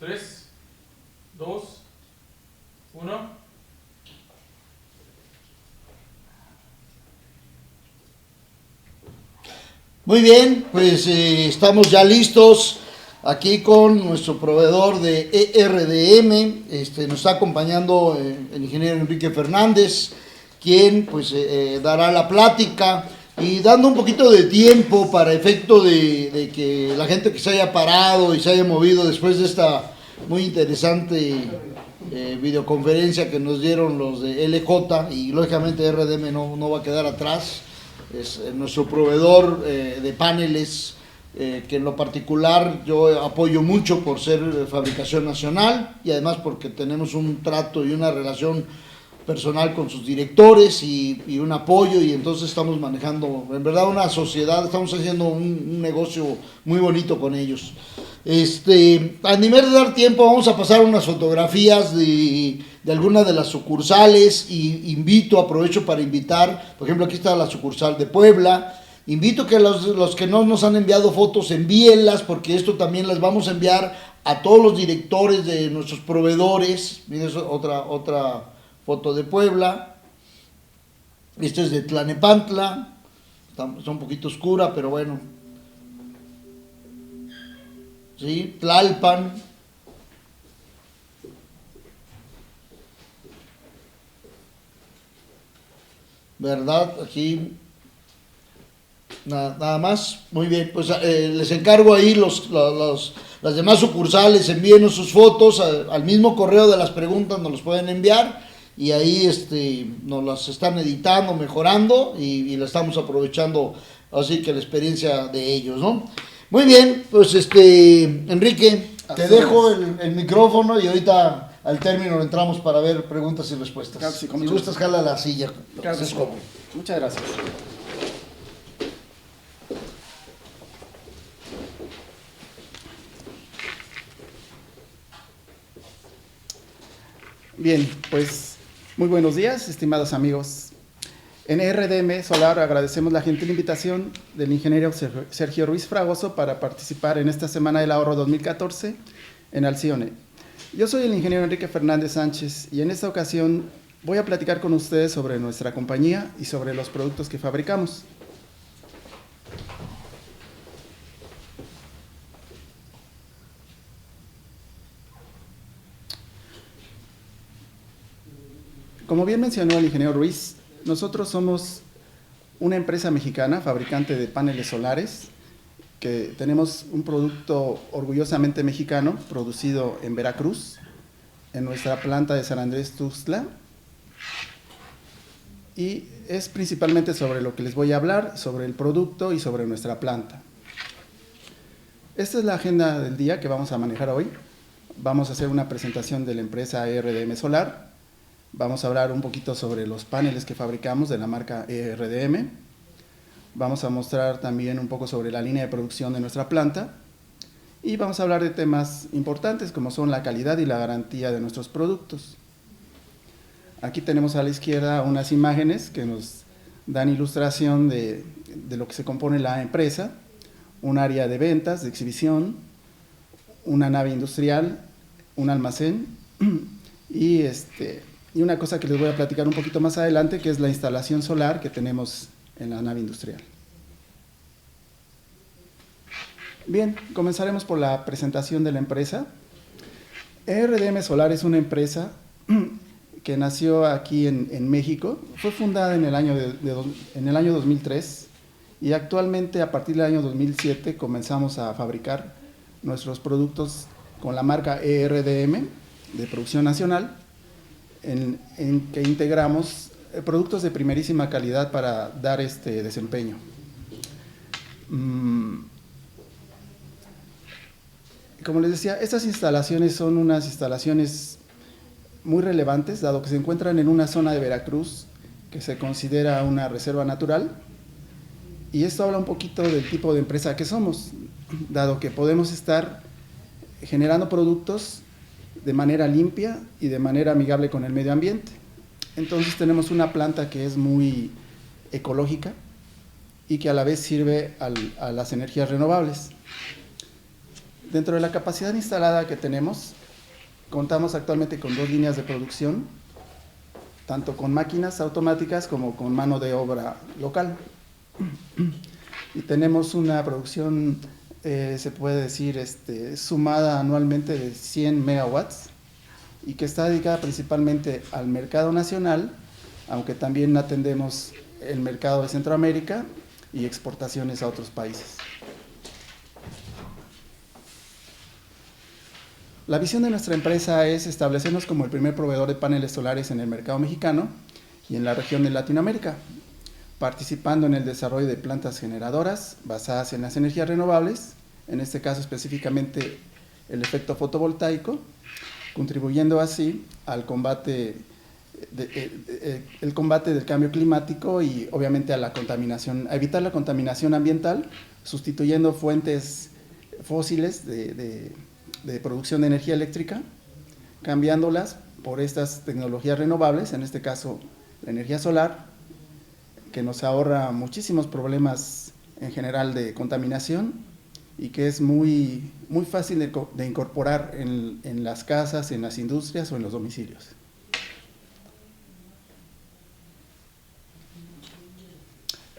3, 2, 1. Muy bien, pues estamos ya listos aquí con nuestro proveedor de ERDM. Nos está acompañando el ingeniero Enrique Fernández, quien pues dará la plática y dando un poquito de tiempo para efecto de que la gente que se haya parado y se haya movido después de esta muy interesante videoconferencia que nos dieron los de LJ, y lógicamente RDM no va a quedar atrás. Es nuestro proveedor de paneles, que en lo particular yo apoyo mucho por ser fabricación nacional y además porque tenemos un trato y una relación personal con sus directores y un apoyo, y entonces estamos manejando en verdad una sociedad, estamos haciendo un negocio muy bonito con ellos. A nivel de dar tiempo, vamos a pasar unas fotografías de algunas de las sucursales, y aprovecho para invitar, por ejemplo, aquí está la sucursal de Puebla. Invito que los que no nos han enviado fotos, envíenlas, porque esto también las vamos a enviar a todos los directores de nuestros proveedores. Miren, otra foto de Puebla. Esta es de Tlanepantla, está un poquito oscura, pero bueno. ¿Sí? Tlalpan. ¿Verdad? Aquí nada más. Muy bien, pues les encargo ahí las demás sucursales, envíenos sus fotos al mismo correo de las preguntas, nos los pueden enviar, y ahí nos las están editando, mejorando, y la estamos aprovechando así que la experiencia de ellos, ¿no? Muy bien, pues Enrique, te dejo el micrófono y ahorita al término entramos para ver preguntas y respuestas. Claro que sí, si gustas, jala la silla. Claro que sí. Muchas gracias. Bien, pues muy buenos días, estimados amigos. En RDM Solar agradecemos la gentil invitación del ingeniero Sergio Ruiz Fragoso para participar en esta Semana del Ahorro 2014 en Alcione. Yo soy el ingeniero Enrique Fernández Sánchez y en esta ocasión voy a platicar con ustedes sobre nuestra compañía y sobre los productos que fabricamos. Como bien mencionó el ingeniero Ruiz, nosotros somos una empresa mexicana, fabricante de paneles solares, que tenemos un producto orgullosamente mexicano, producido en Veracruz, en nuestra planta de San Andrés Tuxtla, y es principalmente sobre lo que les voy a hablar, sobre el producto y sobre nuestra planta. Esta es la agenda del día que vamos a manejar hoy. Vamos a hacer una presentación de la empresa ERDM Solar. Vamos a hablar un poquito sobre los paneles que fabricamos de la marca ERDM. Vamos a mostrar también un poco sobre la línea de producción de nuestra planta. Y vamos a hablar de temas importantes como son la calidad y la garantía de nuestros productos. Aquí tenemos a la izquierda unas imágenes que nos dan ilustración de lo que se compone la empresa. Un área de ventas, de exhibición, una nave industrial, un almacén y una cosa que les voy a platicar un poquito más adelante, que es la instalación solar que tenemos en la nave industrial. Bien, comenzaremos por la presentación de la empresa. ERDM Solar es una empresa que nació aquí en México. Fue fundada en el año 2003 y actualmente a partir del año 2007 comenzamos a fabricar nuestros productos con la marca ERDM de producción nacional, en que integramos productos de primerísima calidad para dar este desempeño. Como les decía, estas instalaciones son unas instalaciones muy relevantes, dado que se encuentran en una zona de Veracruz que se considera una reserva natural, y esto habla un poquito del tipo de empresa que somos, dado que podemos estar generando productos de manera limpia y de manera amigable con el medio ambiente. Entonces tenemos una planta que es muy ecológica y que a la vez sirve a las energías renovables. Dentro de la capacidad instalada que tenemos, contamos actualmente con 2 líneas de producción, tanto con máquinas automáticas como con mano de obra local. Y tenemos una producción, se puede decir, sumada anualmente de 100 megawatts y que está dedicada principalmente al mercado nacional, aunque también atendemos el mercado de Centroamérica y exportaciones a otros países. La visión de nuestra empresa es establecernos como el primer proveedor de paneles solares en el mercado mexicano y en la región de Latinoamérica, participando en el desarrollo de plantas generadoras basadas en las energías renovables, en este caso específicamente el efecto fotovoltaico, contribuyendo así al combate del cambio climático y obviamente a evitar la contaminación ambiental, sustituyendo fuentes fósiles de producción de energía eléctrica, cambiándolas por estas tecnologías renovables, en este caso la energía solar, que nos ahorra muchísimos problemas en general de contaminación y que es muy fácil de incorporar en las casas, en las industrias o en los domicilios.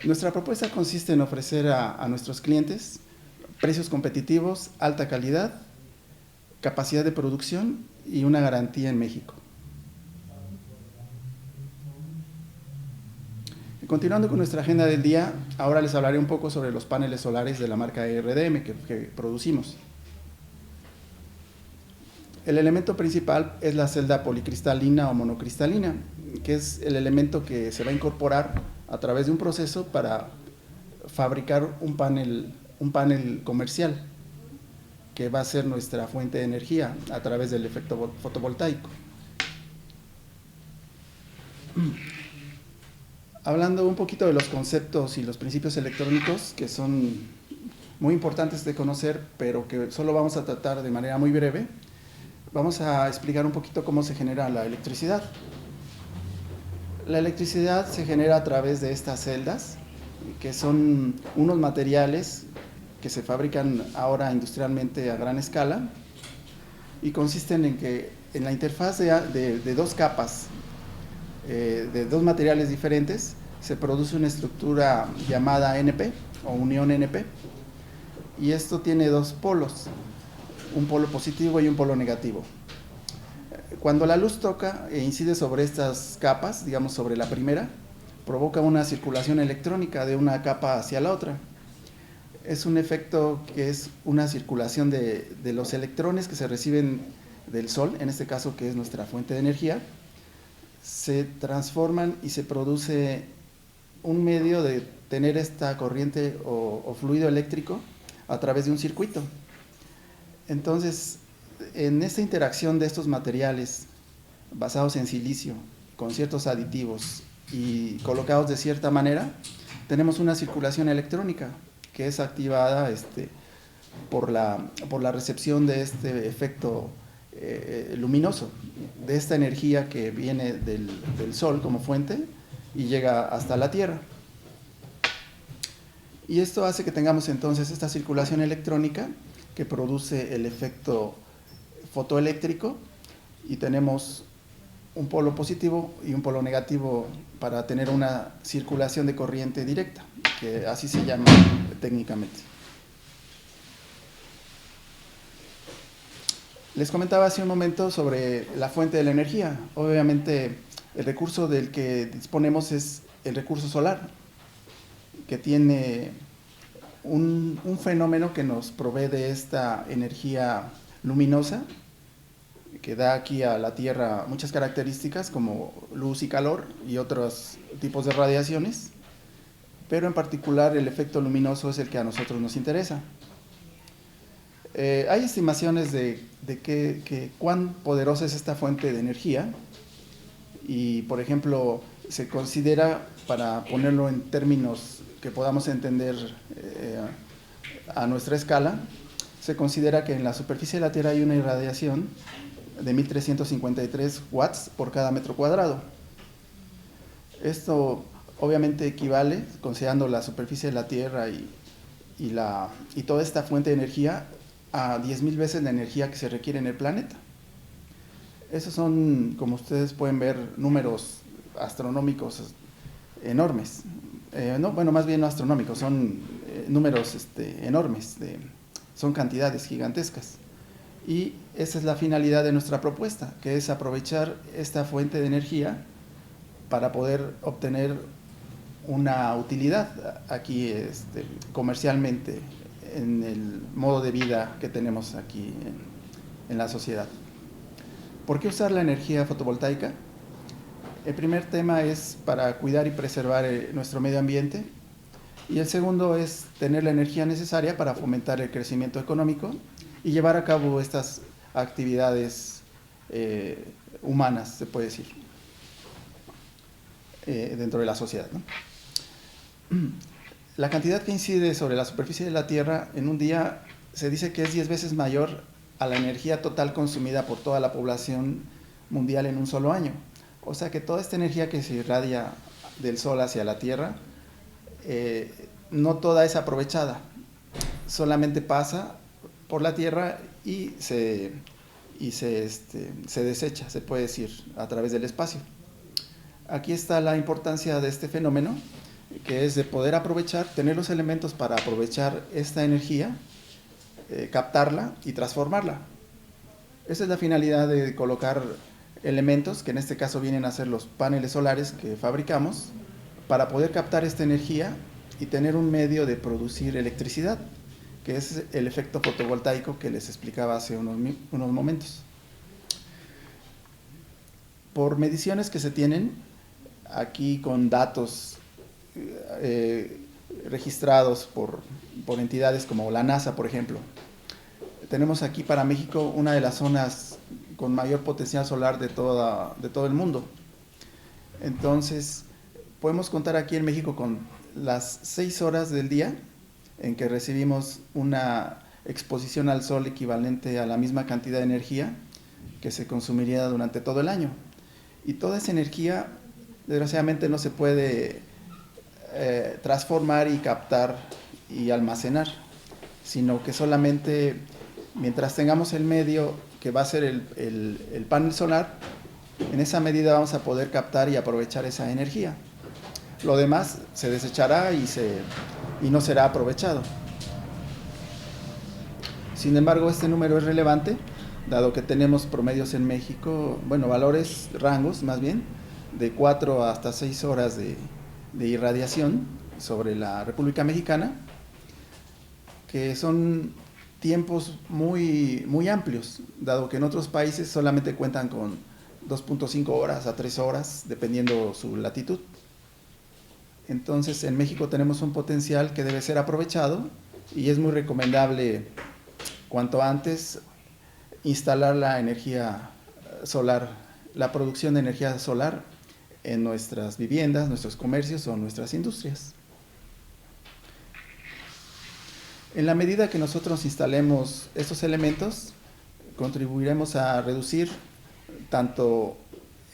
Nuestra propuesta consiste en ofrecer a nuestros clientes precios competitivos, alta calidad, capacidad de producción y una garantía en México. Continuando con nuestra agenda del día, ahora les hablaré un poco sobre los paneles solares de la marca RDM que producimos. El elemento principal es la celda policristalina o monocristalina, que es el elemento que se va a incorporar a través de un proceso para fabricar un panel comercial, que va a ser nuestra fuente de energía a través del efecto fotovoltaico. Hablando un poquito de los conceptos y los principios electrónicos, que son muy importantes de conocer, pero que solo vamos a tratar de manera muy breve, vamos a explicar un poquito cómo se genera la electricidad. La electricidad se genera a través de estas celdas, que son unos materiales que se fabrican ahora industrialmente a gran escala y consisten en la interfaz de 2 capas de 2 materiales diferentes se produce una estructura llamada NP o unión NP, y esto tiene 2 polos, un polo positivo y un polo negativo. Cuando la luz toca e incide sobre estas capas, digamos sobre la primera, provoca una circulación electrónica de una capa hacia la otra. Es un efecto que es una circulación de los electrones que se reciben del Sol, en este caso que es nuestra fuente de energía, se transforman y se produce un medio de tener esta corriente o fluido eléctrico a través de un circuito. Entonces, en esta interacción de estos materiales basados en silicio, con ciertos aditivos y colocados de cierta manera, tenemos una circulación electrónica que es activada por la recepción de este efecto luminoso, de esta energía que viene del Sol como fuente y llega hasta la Tierra. Y esto hace que tengamos entonces esta circulación electrónica que produce el efecto fotoeléctrico, y tenemos un polo positivo y un polo negativo para tener una circulación de corriente directa, que así se llama técnicamente. Les comentaba hace un momento sobre la fuente de la energía. Obviamente el recurso del que disponemos es el recurso solar, que tiene un fenómeno que nos provee de esta energía luminosa, que da aquí a la Tierra muchas características como luz y calor y otros tipos de radiaciones, pero en particular el efecto luminoso es el que a nosotros nos interesa. Hay estimaciones de cuán poderosa es esta fuente de energía, y por ejemplo se considera, para ponerlo en términos que podamos entender a nuestra escala, se considera que en la superficie de la Tierra hay una irradiación de 1353 watts por cada metro cuadrado. Esto obviamente equivale, considerando la superficie de la Tierra y toda esta fuente de energía, a 10,000 veces la energía que se requiere en el planeta. Esos son, como ustedes pueden ver, números astronómicos enormes. No, bueno, más bien no astronómicos, son números enormes, son cantidades gigantescas. Y esa es la finalidad de nuestra propuesta, que es aprovechar esta fuente de energía para poder obtener una utilidad aquí comercialmente en el modo de vida que tenemos aquí en la sociedad. ¿Por qué usar la energía fotovoltaica? El primer tema es para cuidar y preservar nuestro medio ambiente, y el segundo es tener la energía necesaria para fomentar el crecimiento económico y llevar a cabo estas actividades humanas, se puede decir, dentro de la sociedad, ¿no? La cantidad que incide sobre la superficie de la Tierra en un día se dice que es 10 veces mayor a la energía total consumida por toda la población mundial en un solo año. O sea que toda esta energía que se irradia del Sol hacia la Tierra, no toda es aprovechada, solamente pasa por la Tierra y se desecha, se puede decir, a través del espacio. Aquí está la importancia de este fenómeno, que es de poder aprovechar, tener los elementos para aprovechar esta energía, captarla y transformarla. Esa es la finalidad de colocar elementos, que en este caso vienen a ser los paneles solares que fabricamos, para poder captar esta energía y tener un medio de producir electricidad, que es el efecto fotovoltaico que les explicaba hace unos momentos. Por mediciones que se tienen aquí con datos registrados por entidades como la NASA, por ejemplo, tenemos aquí para México una de las zonas con mayor potencial solar de todo el mundo. Entonces, podemos contar aquí en México con las 6 horas del día en que recibimos una exposición al sol equivalente a la misma cantidad de energía que se consumiría durante todo el año. Y toda esa energía, desgraciadamente, no se puede transformar y captar y almacenar, sino que solamente mientras tengamos el medio que va a ser el panel solar, en esa medida vamos a poder captar y aprovechar esa energía. Lo demás se desechará y no será aprovechado. Sin embargo, este número es relevante, dado que tenemos promedios en México, bueno, valores, rangos más bien, de 4 hasta 6 horas de irradiación sobre la República Mexicana, que son tiempos muy, muy amplios, dado que en otros países solamente cuentan con 2.5 horas a 3 horas, dependiendo su latitud. Entonces, en México tenemos un potencial que debe ser aprovechado y es muy recomendable cuanto antes instalar la energía solar, la producción de energía solar en nuestras viviendas, nuestros comercios o nuestras industrias. En la medida que nosotros instalemos estos elementos, contribuiremos a reducir tanto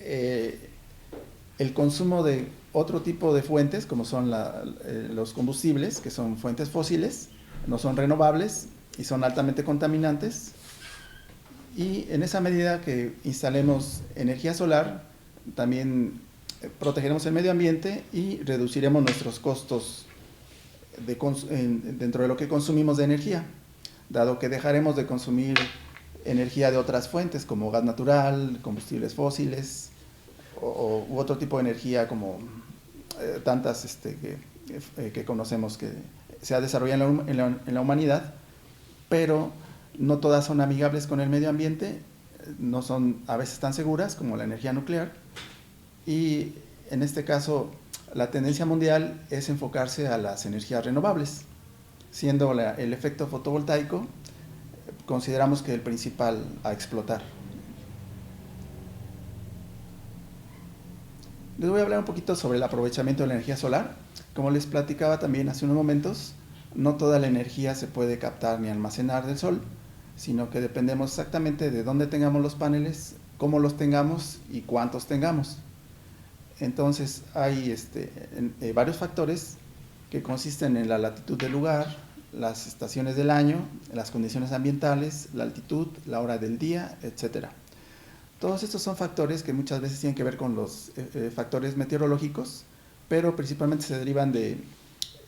el consumo de otro tipo de fuentes, como son los combustibles, que son fuentes fósiles, no son renovables y son altamente contaminantes. Y en esa medida que instalemos energía solar, también protegeremos el medio ambiente y reduciremos nuestros costos dentro de lo que consumimos de energía, dado que dejaremos de consumir energía de otras fuentes como gas natural, combustibles fósiles u otro tipo de energía como tantas que conocemos que se ha desarrollado en la humanidad, pero no todas son amigables con el medio ambiente, no son a veces tan seguras como la energía nuclear, y en este caso la tendencia mundial es enfocarse a las energías renovables, siendo el efecto fotovoltaico consideramos que el principal a explotar. Les voy a hablar un poquito sobre el aprovechamiento de la energía solar. Como les platicaba también hace unos momentos, no toda la energía se puede captar ni almacenar del sol, sino que dependemos exactamente de dónde tengamos los paneles, cómo los tengamos y cuántos tengamos. Entonces hay varios factores que consisten en la latitud del lugar, las estaciones del año, las condiciones ambientales, la altitud, la hora del día, etc. Todos estos son factores que muchas veces tienen que ver con los factores meteorológicos, pero principalmente se derivan del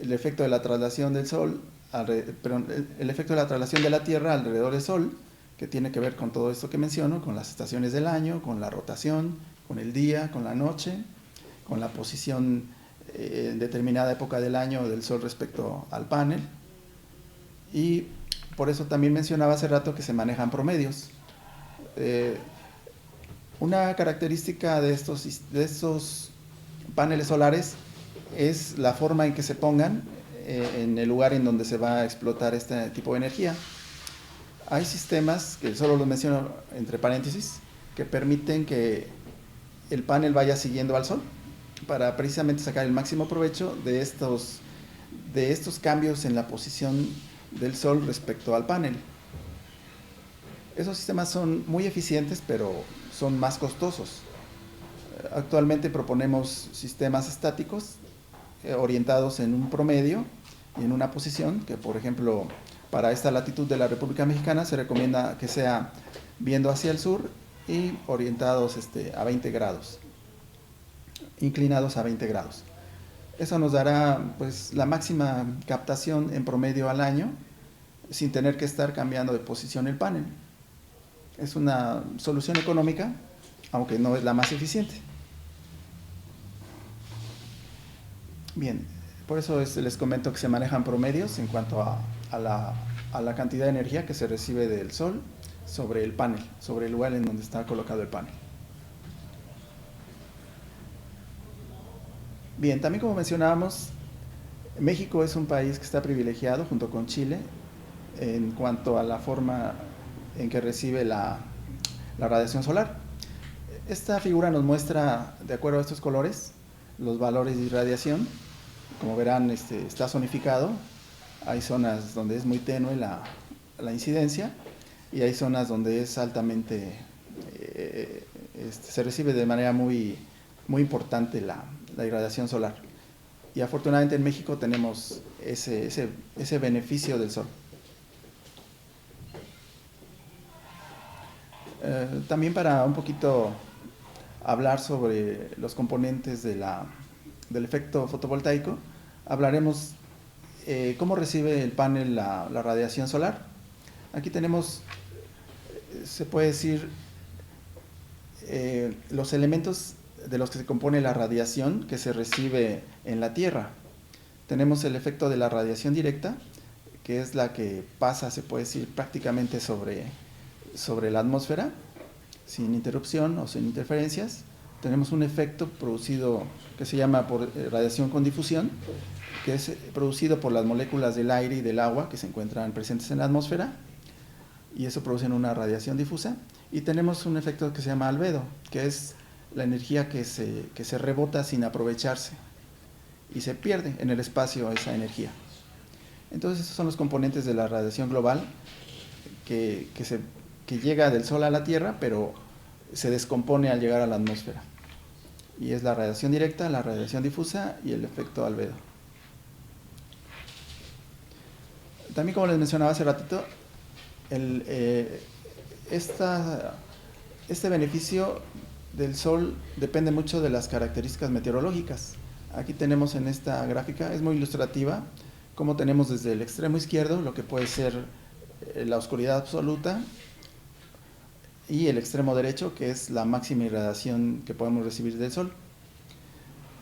efecto de la traslación del Sol, el efecto de la traslación de la Tierra alrededor del Sol, que tiene que ver con todo esto que menciono, con las estaciones del año, con la rotación, con el día, con la noche, con la posición en determinada época del año del Sol respecto al panel. Y por eso también mencionaba hace rato que se manejan promedios. Una característica de estos paneles solares es la forma en que se pongan en el lugar en donde se va a explotar este tipo de energía. Hay sistemas, que solo los menciono entre paréntesis, que permiten que el panel vaya siguiendo al Sol para precisamente sacar el máximo provecho de estos cambios en la posición del Sol respecto al panel. Esos sistemas son muy eficientes, pero son más costosos. Actualmente proponemos sistemas estáticos orientados en un promedio y en una posición que, por ejemplo, para esta latitud de la República Mexicana se recomienda que sea viendo hacia el sur y orientados a 20 grados, inclinados a 20 grados. Eso nos dará pues la máxima captación en promedio al año sin tener que estar cambiando de posición el panel. Es una solución económica, aunque no es la más eficiente. Bien, por eso les comento que se manejan promedios en cuanto a la cantidad de energía que se recibe del Sol sobre el panel, sobre el lugar en donde está colocado el panel. Bien, también como mencionábamos, México es un país que está privilegiado junto con Chile en cuanto a la forma en que recibe la radiación solar. Esta figura nos muestra, de acuerdo a estos colores, los valores de irradiación. Como verán, está zonificado. Hay zonas donde es muy tenue la incidencia y hay zonas donde es altamente, se recibe de manera muy, muy importante la irradiación solar. Y afortunadamente en México tenemos ese beneficio del Sol. También para un poquito hablar sobre los componentes del efecto fotovoltaico, hablaremos cómo recibe el panel la radiación solar. Aquí tenemos, se puede decir, los elementos de los que se compone la radiación que se recibe en la Tierra. Tenemos el efecto de la radiación directa, que es la que pasa, se puede decir, prácticamente sobre la atmósfera, sin interrupción o sin interferencias. Tenemos un efecto producido que se llama por radiación con difusión, que es producido por las moléculas del aire y del agua que se encuentran presentes en la atmósfera, y eso produce una radiación difusa. Y tenemos un efecto que se llama albedo, que es la energía que se rebota sin aprovecharse y se pierde en el espacio esa energía. Entonces esos son los componentes de la radiación global que llega del Sol a la Tierra, pero se descompone al llegar a la atmósfera. Y es la radiación directa, la radiación difusa y el efecto albedo. También, como les mencionaba hace ratito, este beneficio del Sol depende mucho de las características meteorológicas. Aquí tenemos en esta gráfica, es muy ilustrativa, como tenemos desde el extremo izquierdo lo que puede ser la oscuridad absoluta, y el extremo derecho, que es la máxima irradiación que podemos recibir del Sol.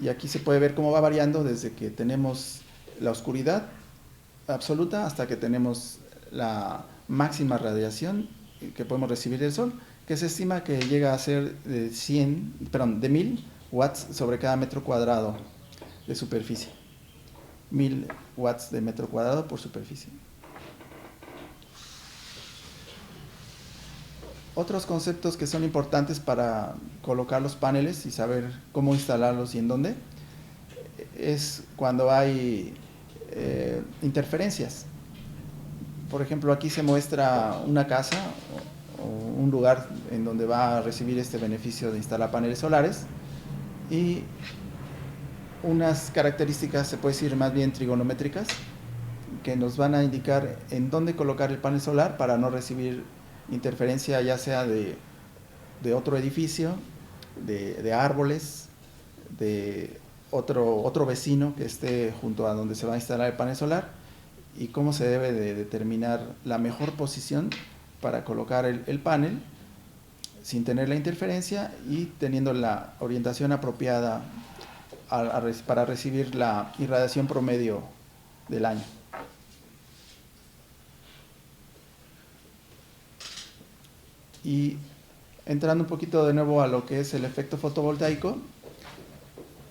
Y aquí se puede ver cómo va variando desde que tenemos la oscuridad absoluta hasta que tenemos la máxima radiación que podemos recibir del Sol, que se estima que llega a ser de 1000 watts sobre cada metro cuadrado de superficie. 1000 watts de metro cuadrado por superficie. Otros conceptos que son importantes para colocar los paneles y saber cómo instalarlos y en dónde es cuando hay interferencias. Por ejemplo, aquí se muestra una casa o un lugar en donde va a recibir este beneficio de instalar paneles solares, y unas características, se puede decir más bien trigonométricas, que nos van a indicar en dónde colocar el panel solar para no recibir interferencia ya sea de otro edificio, de árboles, de otro vecino que esté junto a donde se va a instalar el panel solar, y cómo se debe de determinar la mejor posición para colocar el panel sin tener la interferencia y teniendo la orientación apropiada para recibir la irradiación promedio del año. Y entrando un poquito de nuevo a lo que es el efecto fotovoltaico,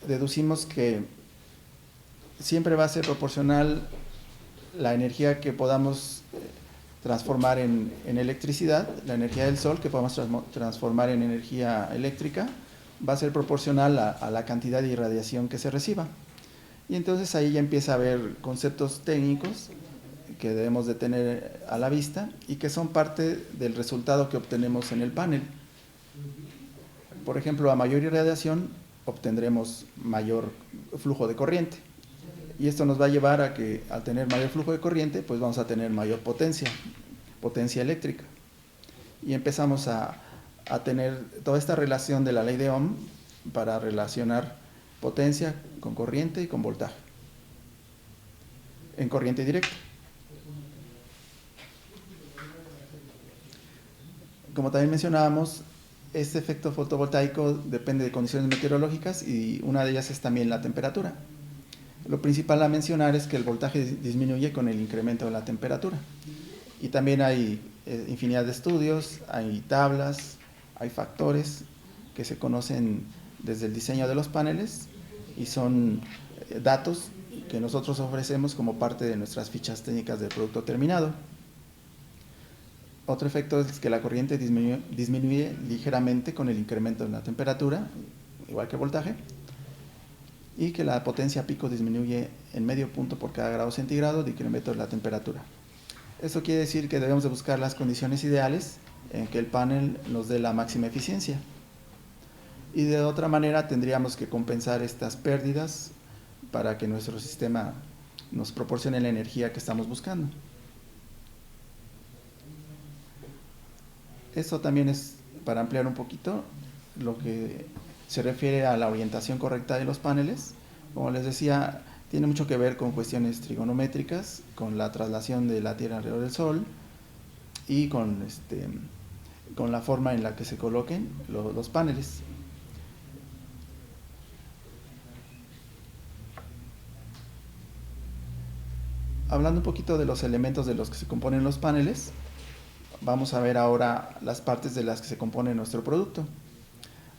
deducimos que siempre va a ser proporcional la energía que podamos transformar en electricidad, la energía del sol que podamos transformar en energía eléctrica, va a ser proporcional a la cantidad de irradiación que se reciba. Y entonces ahí ya empieza a haber conceptos técnicos que debemos de tener a la vista y que son parte del resultado que obtenemos en el panel. Por ejemplo, a mayor irradiación obtendremos mayor flujo de corriente. Y esto nos va a llevar a que al tener mayor flujo de corriente, pues vamos a tener mayor potencia eléctrica. Y empezamos a tener toda esta relación de la ley de Ohm para relacionar potencia con corriente y con voltaje en corriente directa. Como también mencionábamos, este efecto fotovoltaico depende de condiciones meteorológicas y una de ellas es también la temperatura. Lo principal a mencionar es que el voltaje disminuye con el incremento de la temperatura. Y también hay infinidad de estudios, hay tablas, hay factores que se conocen desde el diseño de los paneles y son datos que nosotros ofrecemos como parte de nuestras fichas técnicas del producto terminado. Otro efecto es que la corriente disminuye ligeramente con el incremento de la temperatura, igual que el voltaje, y que la potencia pico disminuye en medio punto por cada grado centígrado de incremento de la temperatura. Esto quiere decir que debemos de buscar las condiciones ideales en que el panel nos dé la máxima eficiencia. Y de otra manera tendríamos que compensar estas pérdidas para que nuestro sistema nos proporcione la energía que estamos buscando. Esto también es para ampliar un poquito lo que se refiere a la orientación correcta de los paneles. Como les decía, tiene mucho que ver con cuestiones trigonométricas, con la traslación de la Tierra alrededor del Sol y con la forma en la que se coloquen los paneles. Hablando un poquito de los elementos de los que se componen los paneles, vamos a ver ahora las partes de las que se compone nuestro producto.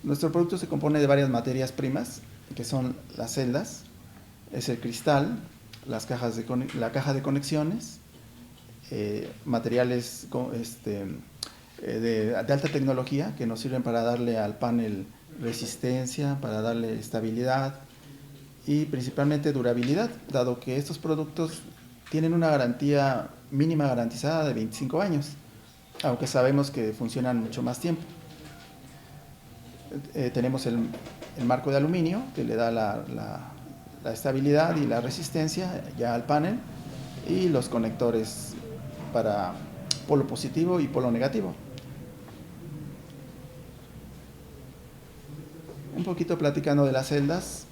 Nuestro producto se compone de varias materias primas, que son las celdas, es el cristal, la caja de conexiones, materiales de alta tecnología que nos sirven para darle al panel resistencia, para darle estabilidad y principalmente durabilidad, dado que estos productos tienen una garantía mínima garantizada de 25 años, aunque sabemos que funcionan mucho más tiempo. Tenemos el marco de aluminio que le da la estabilidad y la resistencia ya al panel, y los conectores para polo positivo y polo negativo. Un poquito platicando de las celdas,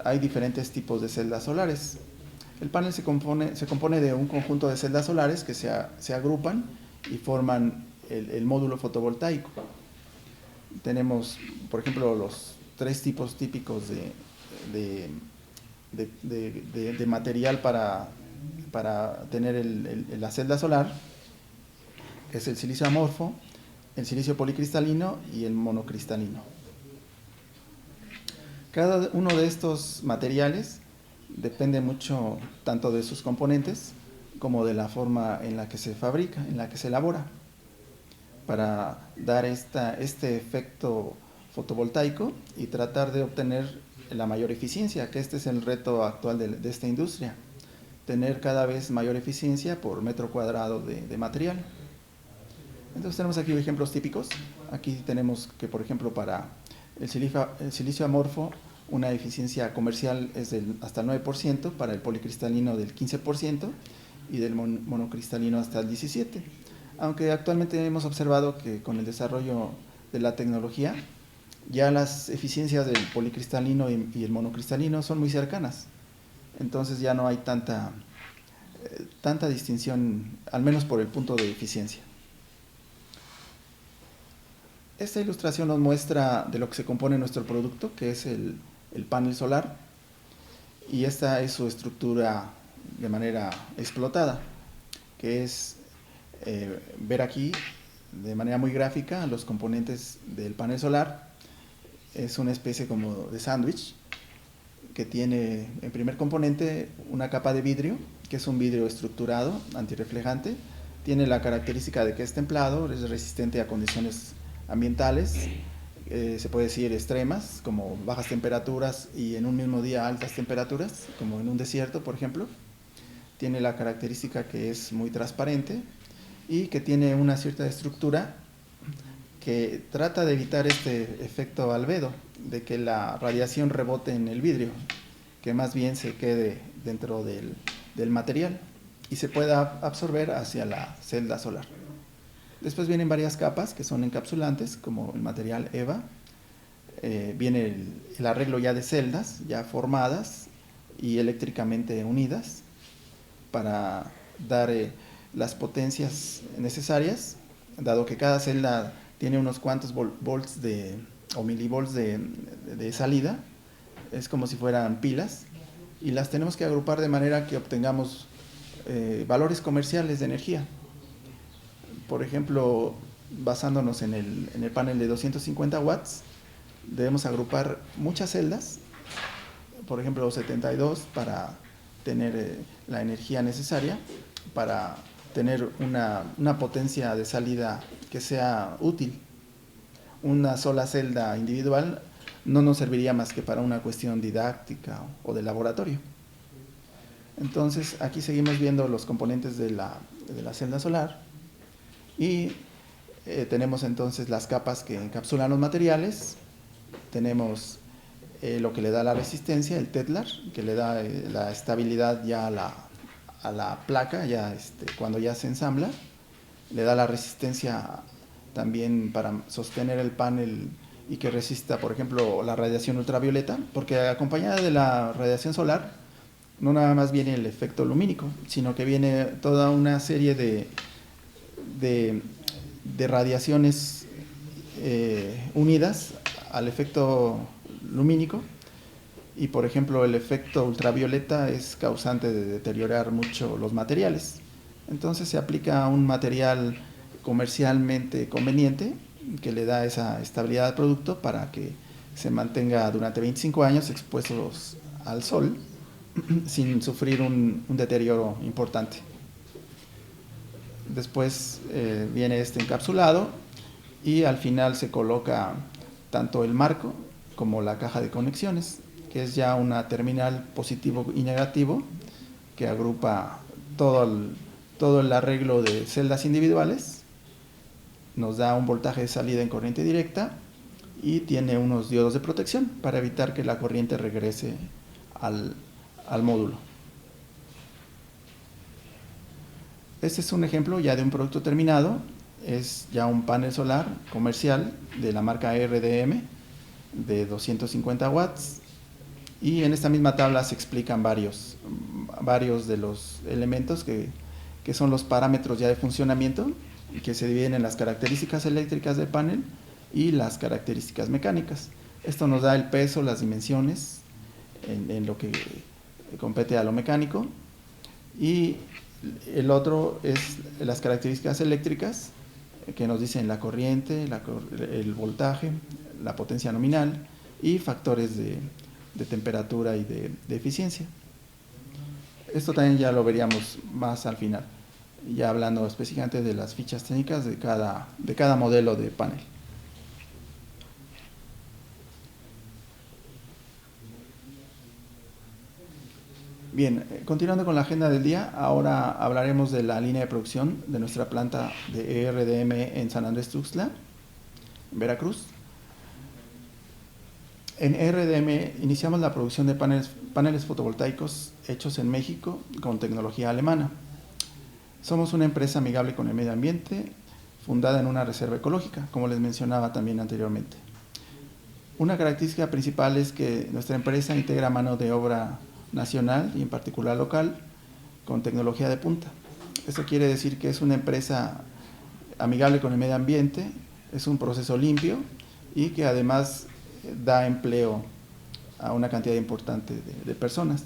hay diferentes tipos de celdas solares. El panel se compone de un conjunto de celdas solares que se agrupan y forman el módulo fotovoltaico. Tenemos, por ejemplo, los tres tipos típicos de material para tener la celda solar, que es el silicio amorfo, el silicio policristalino y el monocristalino. Cada uno de estos materiales depende mucho tanto de sus componentes como de la forma en la que se fabrica, en la que se elabora, para dar este efecto fotovoltaico y tratar de obtener la mayor eficiencia, que este es el reto actual de esta industria, tener cada vez mayor eficiencia por metro cuadrado de material. Entonces tenemos aquí ejemplos típicos. Aquí tenemos que, por ejemplo, para el silicio amorfo, una eficiencia comercial es hasta el 9%, para el policristalino del 15%, y del monocristalino hasta el 17. Aunque actualmente hemos observado que con el desarrollo de la tecnología, ya las eficiencias del policristalino y el monocristalino son muy cercanas. Entonces ya no hay tanta distinción, al menos por el punto de eficiencia. Esta ilustración nos muestra de lo que se compone nuestro producto, que es el panel solar, y esta es su estructura de manera explotada, que es ver aquí de manera muy gráfica los componentes del panel solar. Es una especie como de sándwich que tiene en primer componente una capa de vidrio, que es un vidrio estructurado, antirreflejante. Tiene la característica de que es templado, es resistente a condiciones ambientales, se puede decir extremas, como bajas temperaturas y en un mismo día altas temperaturas, como en un desierto, por ejemplo. Tiene la característica que es muy transparente y que tiene una cierta estructura que trata de evitar este efecto albedo, de que la radiación rebote en el vidrio, que más bien se quede dentro del material y se pueda absorber hacia la celda solar. Después vienen varias capas que son encapsulantes, como el material EVA. Viene el arreglo ya de celdas, ya formadas y eléctricamente unidas, para dar las potencias necesarias, dado que cada celda tiene unos cuantos volts o milivolts de salida. Es como si fueran pilas, y las tenemos que agrupar de manera que obtengamos valores comerciales de energía. Por ejemplo, basándonos en el panel de 250 watts, debemos agrupar muchas celdas, por ejemplo 72, para tener la energía necesaria para tener una potencia de salida que sea útil. Una sola celda individual no nos serviría más que para una cuestión didáctica o de laboratorio. Entonces aquí seguimos viendo los componentes de la celda solar y tenemos entonces las capas que encapsulan los materiales. Tenemos lo que le da la resistencia, el Tetlar, que le da la estabilidad ya a la placa, ya cuando ya se ensambla. Le da la resistencia también para sostener el panel y que resista, por ejemplo, la radiación ultravioleta, porque acompañada de la radiación solar no nada más viene el efecto lumínico, sino que viene toda una serie de radiaciones unidas al efecto lumínico. Y por ejemplo, el efecto ultravioleta es causante de deteriorar mucho los materiales. Entonces se aplica a un material comercialmente conveniente que le da esa estabilidad al producto para que se mantenga durante 25 años expuestos al sol sin sufrir un deterioro importante. Después viene este encapsulado y al final se coloca tanto el marco como la caja de conexiones, que es ya una terminal positivo y negativo que agrupa todo el arreglo de celdas individuales, nos da un voltaje de salida en corriente directa y tiene unos diodos de protección para evitar que la corriente regrese al módulo. Este es un ejemplo ya de un producto terminado. Es ya un panel solar comercial de la marca RDM de 250 watts, y en esta misma tabla se explican varios de los elementos que son los parámetros ya de funcionamiento, que se dividen en las características eléctricas del panel y las características mecánicas. Esto nos da el peso, las dimensiones en lo que compete a lo mecánico, y el otro es las características eléctricas, que nos dicen la corriente, el voltaje, la potencia nominal y factores de temperatura y de eficiencia. Esto también ya lo veríamos más al final, ya hablando específicamente de las fichas técnicas de cada modelo de panel. Bien, continuando con la agenda del día, ahora hablaremos de la línea de producción de nuestra planta de RDM en San Andrés Tuxtla, Veracruz. En RDM iniciamos la producción de paneles fotovoltaicos hechos en México con tecnología alemana. Somos una empresa amigable con el medio ambiente, fundada en una reserva ecológica, como les mencionaba también anteriormente. Una característica principal es que nuestra empresa integra mano de obra nacional y en particular local con tecnología de punta. Esto quiere decir que es una empresa amigable con el medio ambiente, es un proceso limpio y que además da empleo a una cantidad importante de personas.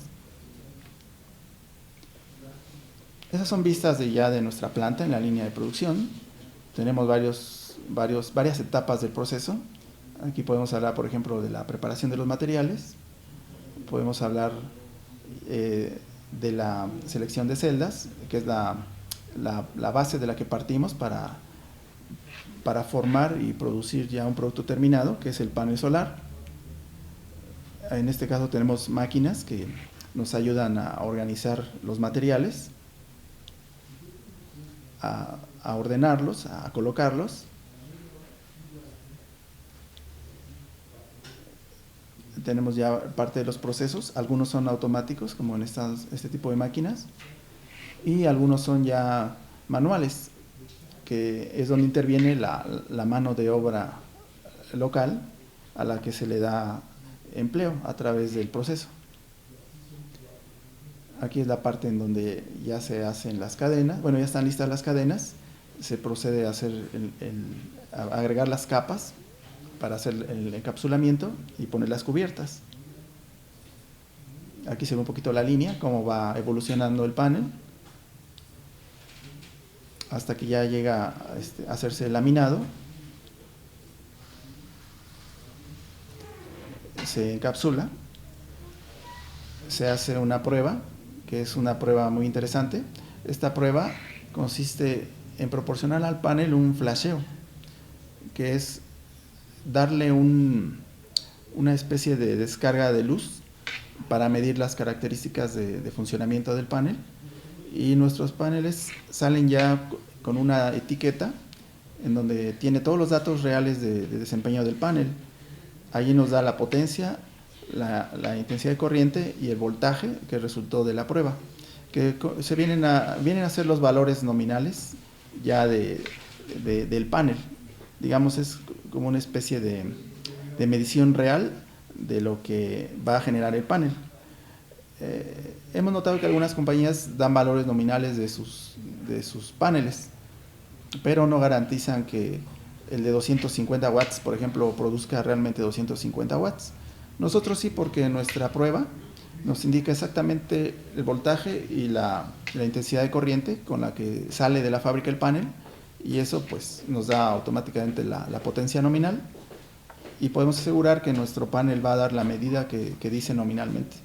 Esas son vistas de nuestra planta en la línea de producción. Tenemos varias etapas del proceso. Aquí podemos hablar, por ejemplo, de la preparación de los materiales. Podemos hablar de la selección de celdas, que es la base de la que partimos para formar y producir ya un producto terminado, que es el panel solar. En este caso tenemos máquinas que nos ayudan a organizar los materiales, a ordenarlos, a colocarlos. Tenemos ya parte de los procesos, algunos son automáticos, como en este tipo de máquinas, y algunos son ya manuales, que es donde interviene la mano de obra local a la que se le da empleo a través del proceso. Aquí es la parte en donde ya se hacen las cadenas, bueno, ya están listas las cadenas, se procede a hacer a agregar las capas para hacer el encapsulamiento y poner las cubiertas. Aquí se ve un poquito la línea, cómo va evolucionando el panel, hasta que ya llega a hacerse el laminado. Se encapsula, se hace una prueba, que es una prueba muy interesante. Esta prueba consiste en proporcionar al panel un flasheo, que es darle una especie de descarga de luz para medir las características de funcionamiento del panel, y nuestros paneles salen ya con una etiqueta en donde tiene todos los datos reales de desempeño del panel. Allí nos da la potencia, la intensidad de corriente y el voltaje que resultó de la prueba, que vienen a ser los valores nominales ya del panel. Digamos, es como una especie de medición real de lo que va a generar el panel. Hemos notado que algunas compañías dan valores nominales de sus paneles, pero no garantizan que el de 250 watts, por ejemplo, produzca realmente 250 watts. Nosotros sí, porque nuestra prueba nos indica exactamente el voltaje y la intensidad de corriente con la que sale de la fábrica el panel, y eso pues nos da automáticamente la potencia nominal, y podemos asegurar que nuestro panel va a dar la medida que dice nominalmente.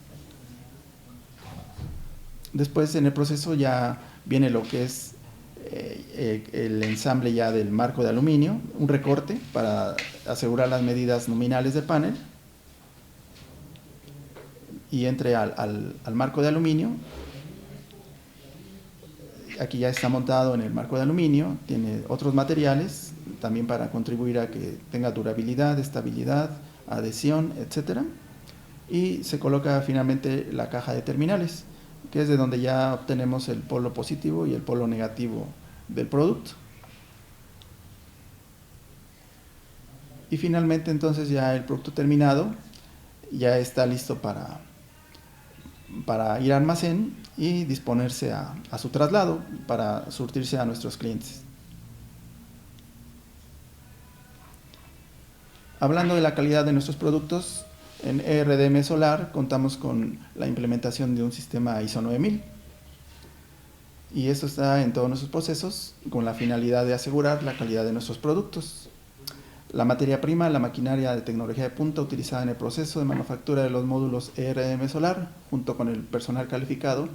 Después, en el proceso ya viene lo que es el ensamble ya del marco de aluminio, un recorte para asegurar las medidas nominales del panel, y entre al marco de aluminio. Aquí ya está montado en el marco de aluminio, tiene otros materiales también para contribuir a que tenga durabilidad, estabilidad, adhesión, etc. Y se coloca finalmente la caja de terminales, que es de donde ya obtenemos el polo positivo y el polo negativo del producto. Y finalmente entonces ya el producto terminado ya está listo para ir a almacén y disponerse a su traslado para surtirse a nuestros clientes. Hablando de la calidad de nuestros productos, en ERDM Solar contamos con la implementación de un sistema ISO 9000, y esto está en todos nuestros procesos con la finalidad de asegurar la calidad de nuestros productos. La materia prima, la maquinaria de tecnología de punta utilizada en el proceso de manufactura de los módulos ERDM Solar, junto con el personal calificado,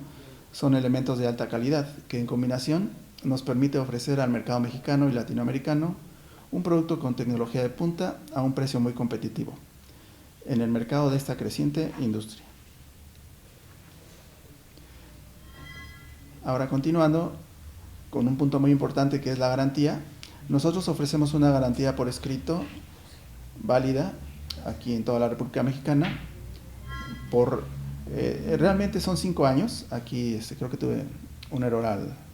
son elementos de alta calidad que en combinación nos permite ofrecer al mercado mexicano y latinoamericano un producto con tecnología de punta a un precio muy competitivo en el mercado de esta creciente industria. Ahora, continuando con un punto muy importante, que es la garantía. Nosotros ofrecemos una garantía por escrito válida aquí en toda la República Mexicana realmente son 5 años. Aquí creo que tuve un error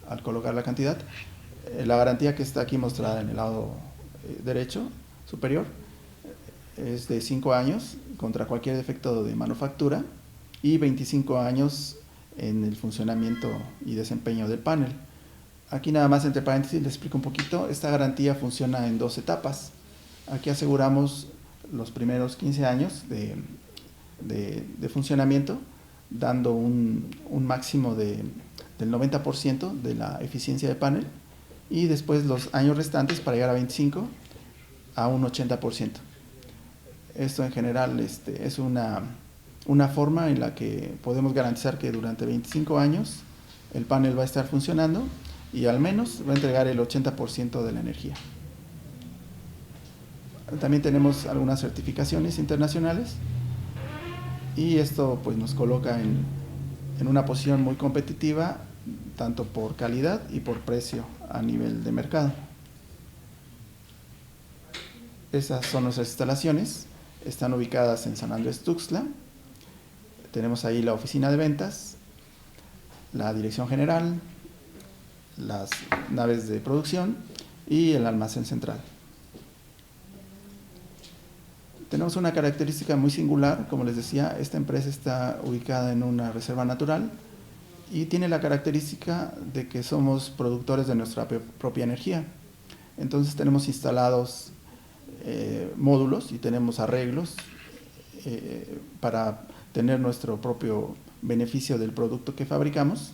al colocar la cantidad. La garantía que está aquí mostrada en el lado derecho superior es de 5 años contra cualquier defecto de manufactura y 25 años en el funcionamiento y desempeño del panel. Aquí nada más entre paréntesis les explico un poquito. Esta garantía funciona en 2 etapas. Aquí aseguramos los primeros 15 años de funcionamiento, dando un máximo del 90% de la eficiencia del panel, y después los años restantes para llegar a 25 a un 80%. Esto en general es una forma en la que podemos garantizar que durante 25 años el panel va a estar funcionando y al menos va a entregar el 80% de la energía. También tenemos algunas certificaciones internacionales y esto pues nos coloca en una posición muy competitiva, tanto por calidad y por precio a nivel de mercado. Esas son nuestras instalaciones, están ubicadas en San Andrés Tuxtla. Tenemos ahí la oficina de ventas, la dirección general, las naves de producción y el almacén central. Tenemos una característica muy singular, como les decía, esta empresa está ubicada en una reserva natural y tiene la característica de que somos productores de nuestra propia energía. Entonces tenemos instalados módulos y tenemos arreglos para tener nuestro propio beneficio del producto que fabricamos,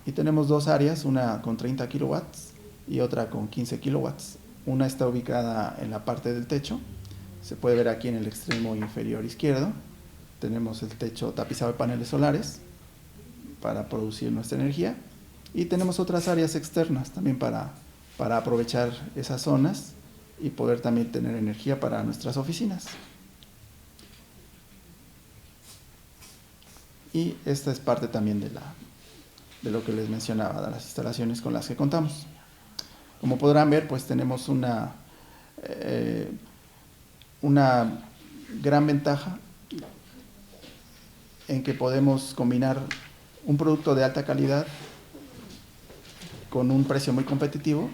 y tenemos 2 áreas, una con 30 kilowatts y otra con 15 kilowatts. Una está ubicada en la parte del techo, se puede ver aquí en el extremo inferior izquierdo. Tenemos el techo tapizado de paneles solares para producir nuestra energía, y tenemos otras áreas externas también para aprovechar esas zonas y poder también tener energía para nuestras oficinas. Y esta es parte también de lo que les mencionaba, de las instalaciones con las que contamos. Como podrán ver, pues tenemos una gran ventaja en que podemos combinar un producto de alta calidad con un precio muy competitivo,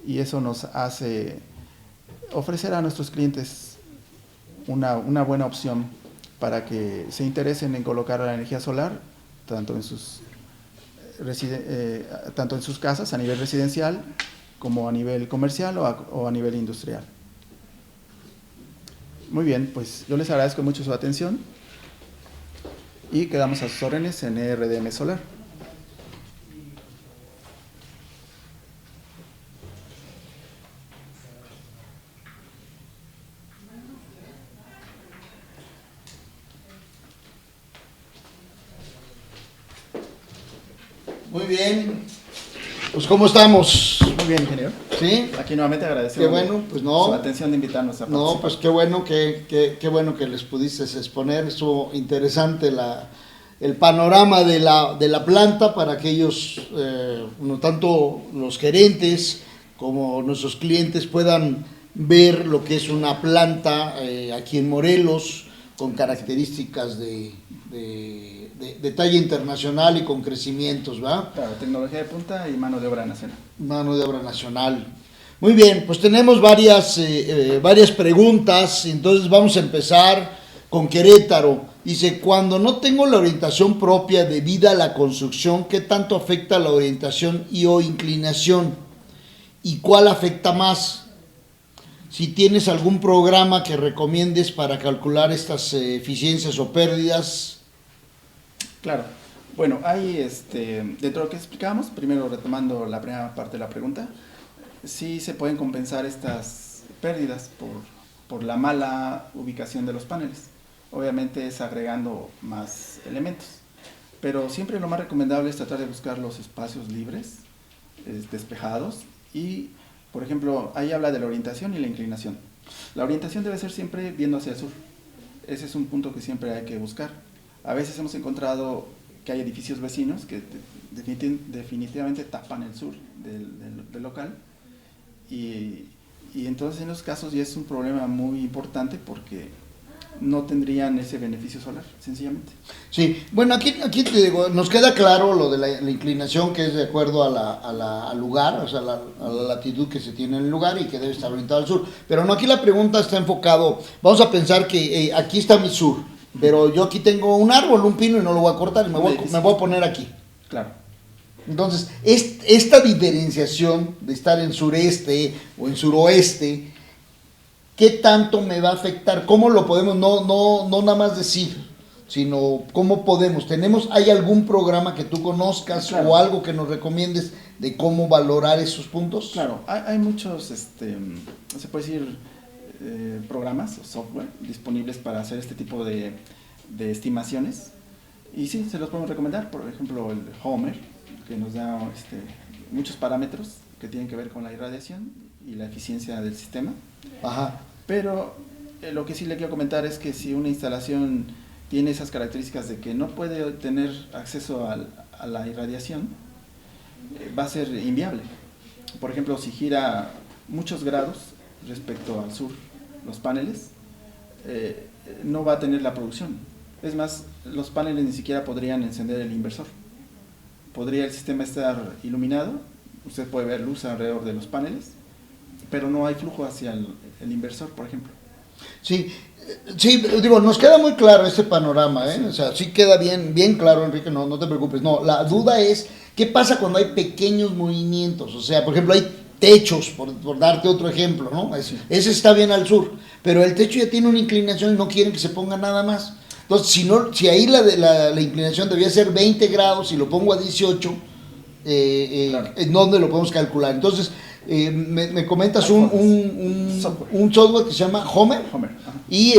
y eso nos hace ofrecer a nuestros clientes una buena opción para que se interesen en colocar la energía solar tanto en sus casas a nivel residencial como a nivel comercial o a nivel industrial. Muy bien, pues yo les agradezco mucho su atención y quedamos a sus órdenes en ERDM Solar. Muy bien. Pues, ¿cómo estamos? Muy bien, ingeniero. ¿Sí? Aquí nuevamente agradecemos Qué bueno, pues no. su atención de invitarnos a participar. No, pues qué bueno que les pudiste exponer. Estuvo interesante el panorama de la planta para aquellos, no tanto los gerentes como nuestros clientes puedan ver lo que es una planta aquí en Morelos con características de talla internacional y con crecimientos, ¿verdad? Claro, tecnología de punta y mano de obra nacional. Mano de obra nacional. Muy bien, pues tenemos varias preguntas, entonces vamos a empezar con Querétaro. Dice, cuando no tengo la orientación propia debida a la construcción, ¿qué tanto afecta la orientación y o inclinación? ¿Y cuál afecta más? Si tienes algún programa que recomiendes para calcular estas eficiencias o pérdidas. Claro. Bueno, hay dentro de lo que explicamos, primero retomando la primera parte de la pregunta, sí se pueden compensar estas pérdidas por la mala ubicación de los paneles. Obviamente es agregando más elementos, pero siempre lo más recomendable es tratar de buscar los espacios libres, despejados, y por ejemplo, ahí habla de la orientación y la inclinación. La orientación debe ser siempre viendo hacia el sur. Ese es un punto que siempre hay que buscar. A veces hemos encontrado que hay edificios vecinos que definitivamente tapan el sur del local, y entonces en los casos ya es un problema muy importante porque no tendrían ese beneficio solar, sencillamente. Sí, bueno, aquí te digo, nos queda claro lo de la inclinación, que es de acuerdo al lugar, o sea, a la latitud que se tiene en el lugar y que debe estar orientado al sur. Pero no, aquí la pregunta está enfocado, vamos a pensar que aquí está mi sur, pero yo aquí tengo un árbol, un pino, y no lo voy a cortar, y me voy a poner aquí. Claro. Entonces, esta diferenciación de estar en sureste o en suroeste, ¿qué tanto me va a afectar? ¿Cómo lo podemos, no nada más decir, sino cómo podemos? ¿Hay algún programa que tú conozcas, claro, o algo que nos recomiendes de cómo valorar esos puntos? Claro, hay muchos, se puede decir, programas o software disponibles para hacer este tipo de estimaciones. Y sí, se los podemos recomendar. Por ejemplo, el Homer, que nos da muchos parámetros que tienen que ver con la irradiación y la eficiencia del sistema. Ajá. Pero lo que sí le quiero comentar es que si una instalación tiene esas características de que no puede tener acceso a la irradiación, va a ser inviable. Por ejemplo, si gira muchos grados respecto al sur los paneles, no va a tener la producción. Es más, los paneles ni siquiera podrían encender el inversor. Podría el sistema estar iluminado, usted puede ver luz alrededor de los paneles, pero no hay flujo hacia el inversor, por ejemplo. Sí, digo, nos queda muy claro este panorama, ¿eh? Sí. O sea, sí queda bien claro, Enrique, no te preocupes. No, la duda es, ¿qué pasa cuando hay pequeños movimientos? O sea, por ejemplo, hay techos, por darte otro ejemplo, ¿no? Ese está bien al sur, pero el techo ya tiene una inclinación y no quieren que se ponga nada más. Entonces, si ahí la inclinación debía ser 20 grados y lo pongo a 18, claro, ¿en dónde lo podemos calcular? Entonces, me comentas un software que se llama Homer. Y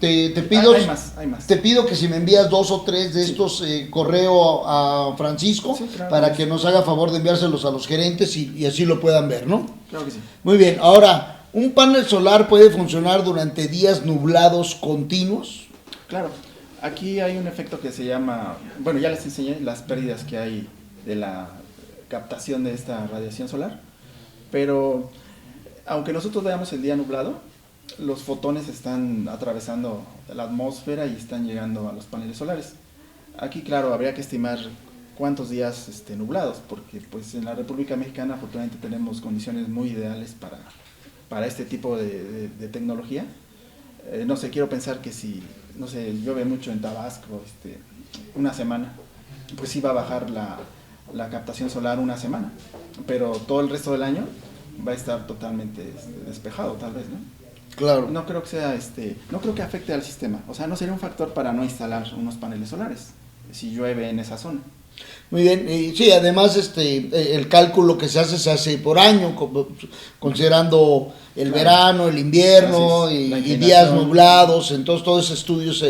te pido, hay más. Te pido que si me envías 2 o 3 de estos, correo a Francisco, claro, para que nos haga favor de enviárselos a los gerentes y así lo puedan ver, ¿no? Claro que sí. Muy bien, ahora, ¿un panel solar puede funcionar durante días nublados continuos? Claro, aquí hay un efecto que se llama, bueno, ya les enseñé las pérdidas que hay de la captación de esta radiación solar, pero aunque nosotros veamos el día nublado, los fotones están atravesando la atmósfera y están llegando a los paneles solares. Aquí, claro, habría que estimar cuántos días nublados, porque pues en la República Mexicana afortunadamente tenemos condiciones muy ideales para este tipo de tecnología. No sé, quiero pensar que si, no sé, llueve mucho en Tabasco una semana, pues sí va a bajar la captación solar una semana, pero todo el resto del año va a estar totalmente despejado, tal vez, ¿no? Claro. No creo que sea no creo que afecte al sistema, o sea, no sería un factor para no instalar unos paneles solares si llueve en esa zona. Muy bien, sí, además el cálculo que se hace por año, considerando el verano, el invierno y días nublados. Entonces todos esos estudios,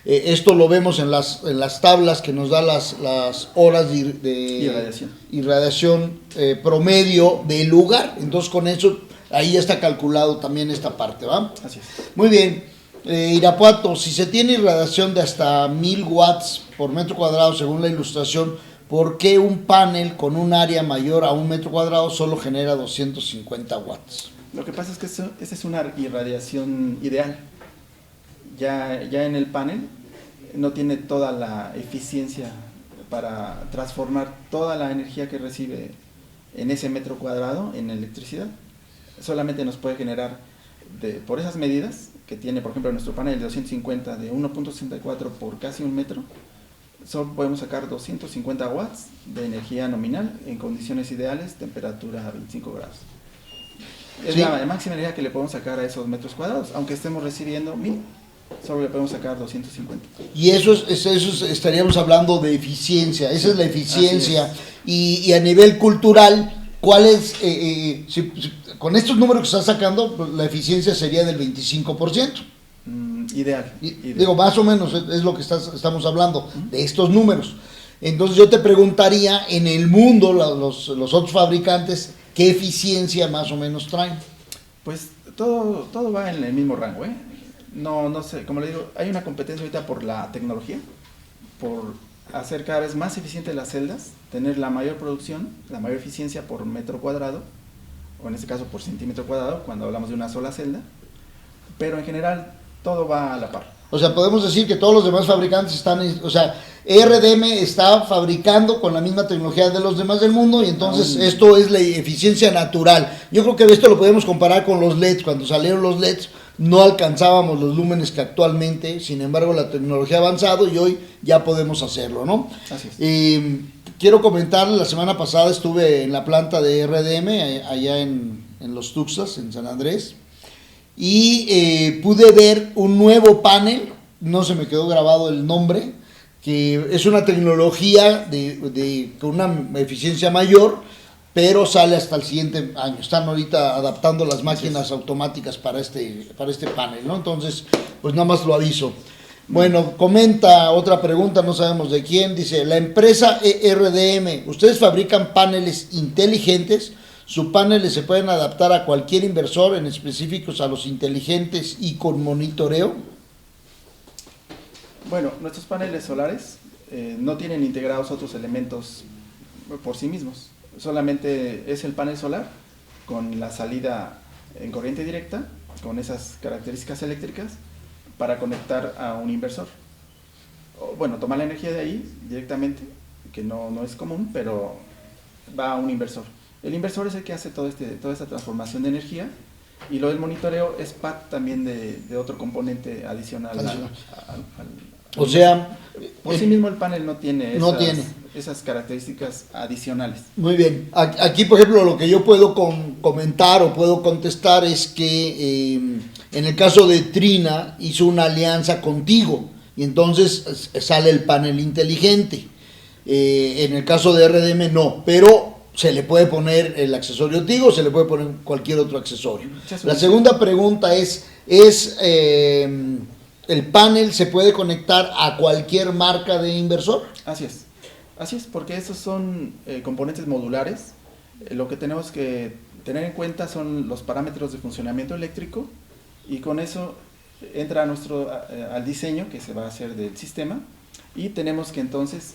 esto lo vemos en las tablas que nos da las horas de irradiación promedio del lugar. Entonces con eso ahí ya está calculado también esta parte, ¿va? Así es. Muy bien. Irapuato, si se tiene irradiación de hasta 1000 watts por metro cuadrado según la ilustración, ¿por qué un panel con un área mayor a 1 metro cuadrado solo genera 250 watts? Lo que pasa es que esa es una irradiación ideal. Ya en el panel no tiene toda la eficiencia para transformar toda la energía que recibe en ese metro cuadrado en electricidad. Solamente nos puede generar, por esas medidas que tiene, por ejemplo, nuestro panel de 250 de 1.64 por casi 1 metro, solo podemos sacar 250 watts de energía nominal en condiciones ideales, temperatura a 25 grados. Es sí, la máxima energía que le podemos sacar a esos metros cuadrados, aunque estemos recibiendo 1000, solo le podemos sacar 250. Y eso estaríamos hablando de eficiencia, esa es la eficiencia. Y a nivel cultural, ¿cuál es, con estos números que estás sacando, pues la eficiencia sería del 25%? Ideal. Digo, más o menos es lo que estamos hablando, de estos números. Entonces yo te preguntaría, en el mundo, los otros fabricantes, ¿qué eficiencia más o menos traen? Pues todo va en el mismo rango, ¿eh? No sé, como le digo, hay una competencia ahorita por la tecnología, por hacer cada vez más eficientes las celdas, tener la mayor producción, la mayor eficiencia por metro cuadrado, o en este caso por centímetro cuadrado, cuando hablamos de una sola celda, pero en general todo va a la par. O sea, podemos decir que todos los demás fabricantes están, o sea, RDM está fabricando con la misma tecnología de los demás del mundo y entonces esto es la eficiencia natural. Yo creo que esto lo podemos comparar con los LEDs. Cuando salieron los LEDs no alcanzábamos los lúmenes que actualmente, sin embargo la tecnología ha avanzado y hoy ya podemos hacerlo, ¿no? Así es. Quiero comentar, la semana pasada estuve en la planta de RDM, allá en Los Tuxtlas, en San Andrés, y pude ver un nuevo panel, no se me quedó grabado el nombre, que es una tecnología con una eficiencia mayor, pero sale hasta el siguiente año. Están ahorita adaptando las máquinas automáticas para este panel, ¿no? Entonces, pues nada más lo aviso. Bueno, comenta otra pregunta, no sabemos de quién, dice, la empresa ERDM, ¿ustedes fabrican paneles inteligentes? ¿Sus paneles se pueden adaptar a cualquier inversor, en específicos a los inteligentes y con monitoreo? Bueno, nuestros paneles solares no tienen integrados otros elementos por sí mismos. Solamente es el panel solar con la salida en corriente directa, con esas características eléctricas, para conectar a un inversor. Bueno, toma la energía de ahí directamente, que no es común, pero va a un inversor. El inversor es el que hace toda esta transformación de energía, y lo del monitoreo es parte también de otro componente adicional. O sea, por sí mismo el panel no tiene esas características adicionales. Muy bien. Aquí, por ejemplo, lo que yo puedo comentar o puedo contestar es que en el caso de Trina hizo una alianza contigo y entonces sale el panel inteligente. En el caso de RDM no, pero se le puede poner el accesorio Tigo, se le puede poner cualquier otro accesorio. La segunda pregunta es ¿el panel se puede conectar a cualquier marca de inversor? Así es, porque estos son componentes modulares. Lo que tenemos que tener en cuenta son los parámetros de funcionamiento eléctrico, y con eso entra al diseño que se va a hacer del sistema, y tenemos que entonces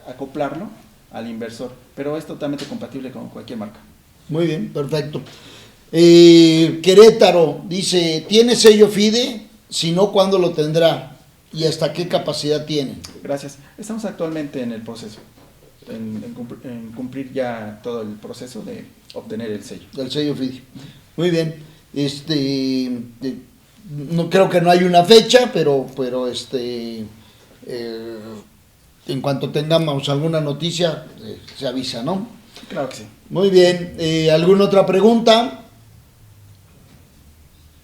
acoplarlo al inversor, pero es totalmente compatible con cualquier marca. Muy bien, perfecto. Querétaro dice, ¿tiene sello FIDE? Si no, ¿cuándo lo tendrá? ¿Y hasta qué capacidad tiene? Gracias. Estamos actualmente en el proceso, en cumplir ya todo el proceso de obtener el sello. Del sello FIDE. Muy bien. No creo que no hay una fecha, pero en cuanto tengamos alguna noticia, se avisa, ¿no? Claro que sí. Muy bien. ¿Alguna otra pregunta?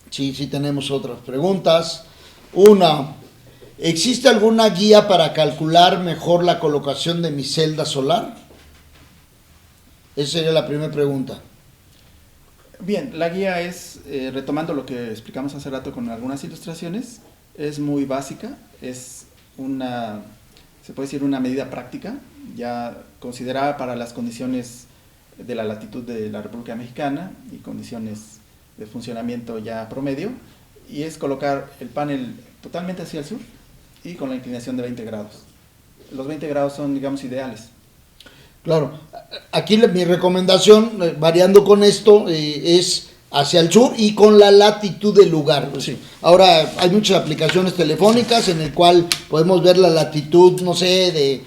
Sí, tenemos otras preguntas. Una, ¿existe alguna guía para calcular mejor la colocación de mi celda solar? Esa sería la primera pregunta. Bien, la guía es, retomando lo que explicamos hace rato con algunas ilustraciones, es muy básica, es se puede decir una medida práctica, ya considerada para las condiciones de la latitud de la República Mexicana y condiciones de funcionamiento ya promedio, y es colocar el panel totalmente hacia el sur y con la inclinación de 20 grados. Los 20 grados son, digamos, ideales. Claro, aquí mi recomendación, variando con esto, es hacia el sur y con la latitud del lugar. Sí. Ahora hay muchas aplicaciones telefónicas en el cual podemos ver la latitud, no sé,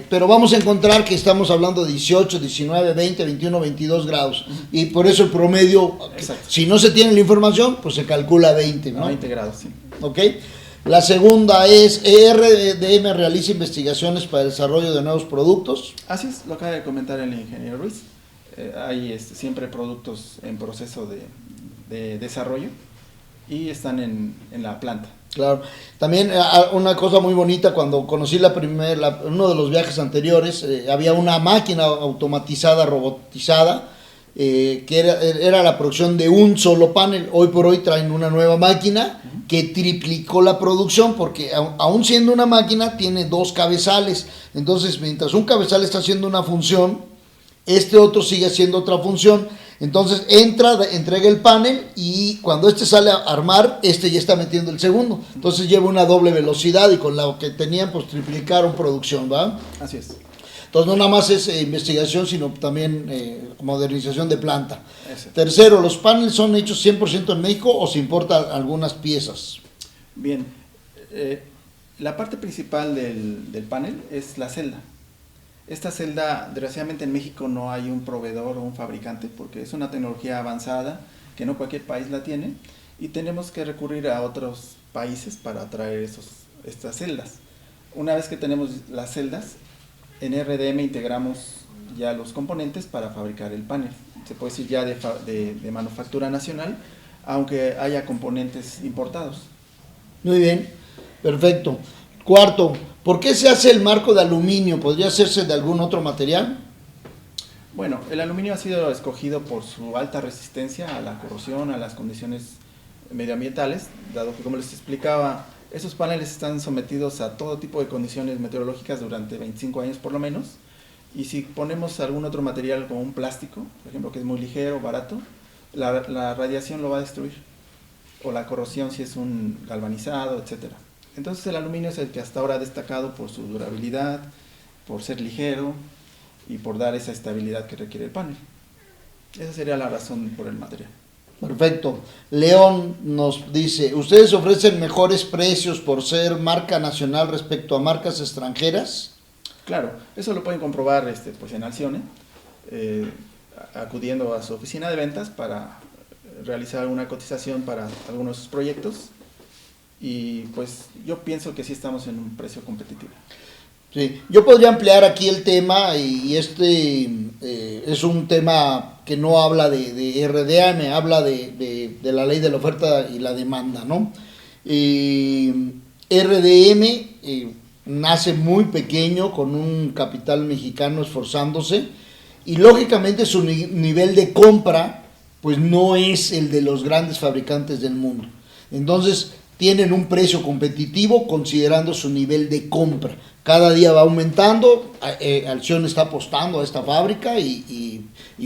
pero vamos a encontrar que estamos hablando de 18, 19, 20, 21, 22 grados. Y por eso el promedio, exacto, si no se tiene la información, pues se calcula 20, ¿no? 20 grados, sí. ¿Ok? La segunda es, ¿ERDM realiza investigaciones para el desarrollo de nuevos productos? Así es, lo acaba de comentar el ingeniero Ruiz. Hay siempre productos en proceso de desarrollo y están en la planta. Claro. También una cosa muy bonita, cuando conocí uno de los viajes anteriores, había una máquina automatizada, robotizada, que era la producción de un solo panel. Hoy por hoy traen una nueva máquina que triplicó la producción, porque aún siendo una máquina tiene dos cabezales. Entonces, mientras un cabezal está haciendo una función, este otro sigue haciendo otra función. Entonces entrega el panel, y cuando sale a armar, ya está metiendo el segundo. Entonces lleva una doble velocidad, y con lo que tenían, pues triplicaron producción, ¿va? Así es. Entonces no nada más es investigación, sino también modernización de planta. Eso. Tercero, ¿los paneles son hechos 100% en México o se importan algunas piezas? Bien, la parte principal del panel es la celda. Esta celda, desgraciadamente en México no hay un proveedor o un fabricante porque es una tecnología avanzada que no cualquier país la tiene y tenemos que recurrir a otros países para traer estas celdas. Una vez que tenemos las celdas, en RDM integramos ya los componentes para fabricar el panel. Se puede decir ya de manufactura nacional, aunque haya componentes importados. Muy bien, perfecto. Cuarto, ¿por qué se hace el marco de aluminio? ¿Podría hacerse de algún otro material? Bueno, el aluminio ha sido escogido por su alta resistencia a la corrosión, a las condiciones medioambientales, dado que, como les explicaba, esos paneles están sometidos a todo tipo de condiciones meteorológicas durante 25 años por lo menos, y si ponemos algún otro material como un plástico, por ejemplo, que es muy ligero, barato, la radiación lo va a destruir, o la corrosión si es un galvanizado, etcétera. Entonces el aluminio es el que hasta ahora ha destacado por su durabilidad, por ser ligero y por dar esa estabilidad que requiere el panel. Esa sería la razón por el material. Perfecto. León nos dice, ¿ustedes ofrecen mejores precios por ser marca nacional respecto a marcas extranjeras? Claro, eso lo pueden comprobar pues en Alcione, acudiendo a su oficina de ventas para realizar una cotización para algunos de sus proyectos. Y pues yo pienso que sí estamos en un precio competitivo. Sí, yo podría ampliar aquí el tema y es un tema que no habla de RDA, me habla de la ley de la oferta y la demanda, ¿no? RDM nace muy pequeño con un capital mexicano esforzándose y lógicamente su nivel de compra pues no es el de los grandes fabricantes del mundo. Entonces tienen un precio competitivo considerando su nivel de compra. Cada día va aumentando, Alcione está apostando a esta fábrica y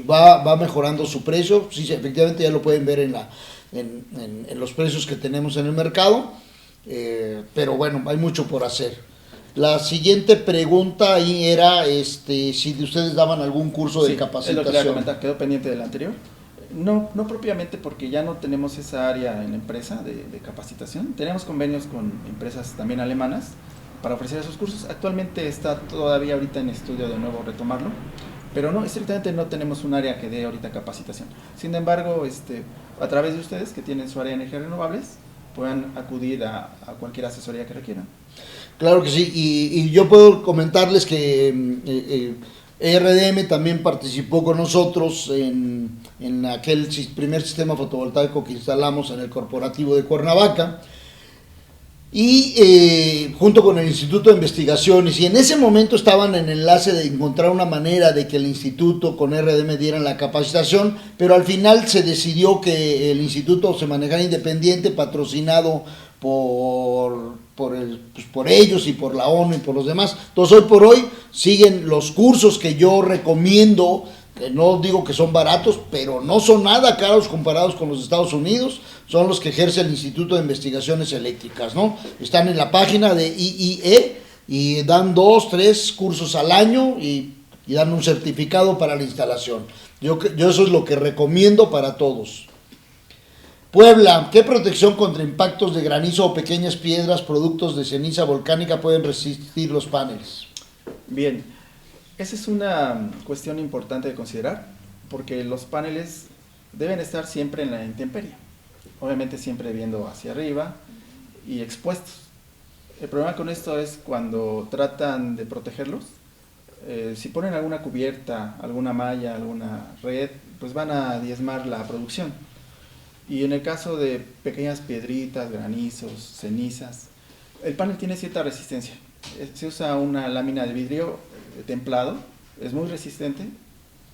va mejorando su precio. Sí, efectivamente ya lo pueden ver en los precios que tenemos en el mercado, pero bueno, hay mucho por hacer. La siguiente pregunta ahí era si ustedes daban algún curso de capacitación. Es lo que le iba a comentar, quedó pendiente del anterior. No propiamente porque ya no tenemos esa área en la empresa de capacitación. Tenemos convenios con empresas también alemanas para ofrecer esos cursos. Actualmente está todavía ahorita en estudio de nuevo retomarlo, pero no, estrictamente no tenemos un área que dé ahorita capacitación. Sin embargo, a través de ustedes que tienen su área de energías renovables, puedan acudir a cualquier asesoría que requieran. Claro que sí, y yo puedo comentarles que RDM también participó con nosotros en aquel primer sistema fotovoltaico que instalamos en el corporativo de Cuernavaca y junto con el Instituto de Investigaciones, y en ese momento estaban en enlace de encontrar una manera de que el instituto con RDM dieran la capacitación, pero al final se decidió que el instituto se manejara independiente, patrocinado por ellos y por la ONU y por los demás. Entonces hoy por hoy siguen los cursos que yo recomiendo, que no digo que son baratos, pero no son nada caros comparados con los Estados Unidos, son los que ejerce el Instituto de Investigaciones Eléctricas, ¿no? Están en la página de IIE y dan 2, 3 cursos al año y dan un certificado para la instalación. Yo eso es lo que recomiendo para todos. Puebla, ¿qué protección contra impactos de granizo o pequeñas piedras, productos de ceniza volcánica pueden resistir los paneles? Bien, esa es una cuestión importante de considerar, porque los paneles deben estar siempre en la intemperie, obviamente siempre viendo hacia arriba y expuestos. El problema con esto es cuando tratan de protegerlos, si ponen alguna cubierta, alguna malla, alguna red, pues van a diezmar la producción. Y en el caso de pequeñas piedritas, granizos, cenizas, el panel tiene cierta resistencia. Se usa una lámina de vidrio templado, es muy resistente,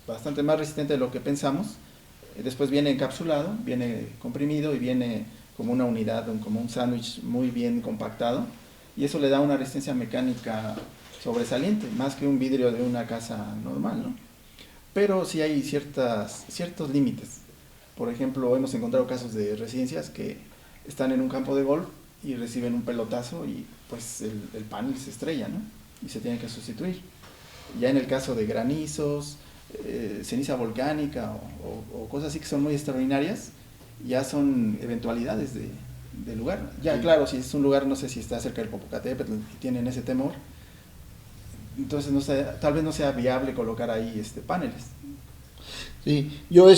bastante más resistente de lo que pensamos. Después viene encapsulado, viene comprimido y viene como una unidad, como un sándwich muy bien compactado. Y eso le da una resistencia mecánica sobresaliente, más que un vidrio de una casa normal, ¿no? Pero sí hay ciertos límites. Por ejemplo, hemos encontrado casos de residencias que están en un campo de golf y reciben un pelotazo y pues el panel se estrella, ¿no? Y se tiene que sustituir. Ya en el caso de granizos, ceniza volcánica o cosas así que son muy extraordinarias, ya son eventualidades del lugar. Ya Sí. claro, si es un lugar, no sé si está cerca del Popocatépetl y tienen ese temor, entonces no sé, tal vez no sea viable colocar ahí paneles. Sí, yo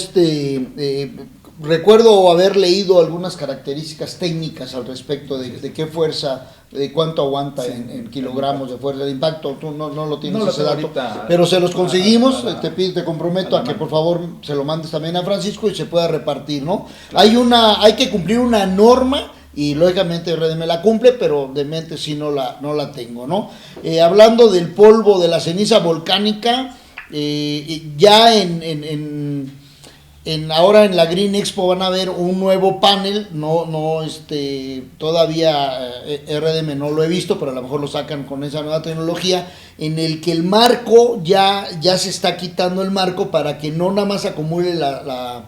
recuerdo haber leído algunas características técnicas al respecto de qué fuerza, de cuánto aguanta Sí, en kilogramos de fuerza de impacto. Tú no lo tienes No lo ese tengo dato, ahorita pero se los conseguimos. a la- Te comprometo a a la que mano. por favor se lo mandes también a Francisco y se pueda repartir, ¿no? Hay que cumplir una norma. Y lógicamente RDM la cumple, pero de mente sí no la tengo, ¿no? Hablando del polvo de la ceniza volcánica, ya ahora en la Green Expo van a ver un nuevo panel, todavía RDM no lo he visto, pero a lo mejor lo sacan con esa nueva tecnología, en el que el marco ya se está quitando el marco para que no nada más acumule la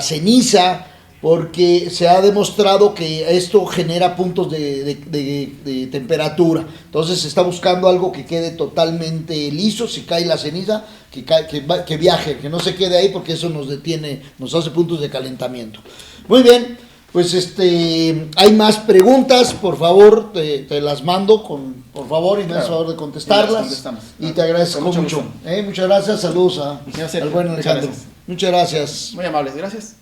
ceniza, porque se ha demostrado que esto genera puntos de temperatura. Entonces se está buscando algo que quede totalmente liso. Si cae la ceniza, que viaje, que no se quede ahí, porque eso nos detiene, nos hace puntos de calentamiento. Muy bien, pues hay más preguntas, por favor, te las mando por favor, y me das Claro, favor de y las contestarlas. contestamos. Y te agradezco Con mucho mucho. gusto. Muchas gracias, saludos Señor Sergio, al buen muchas Alejandro. gracias. Muchas gracias. Muy amables, gracias.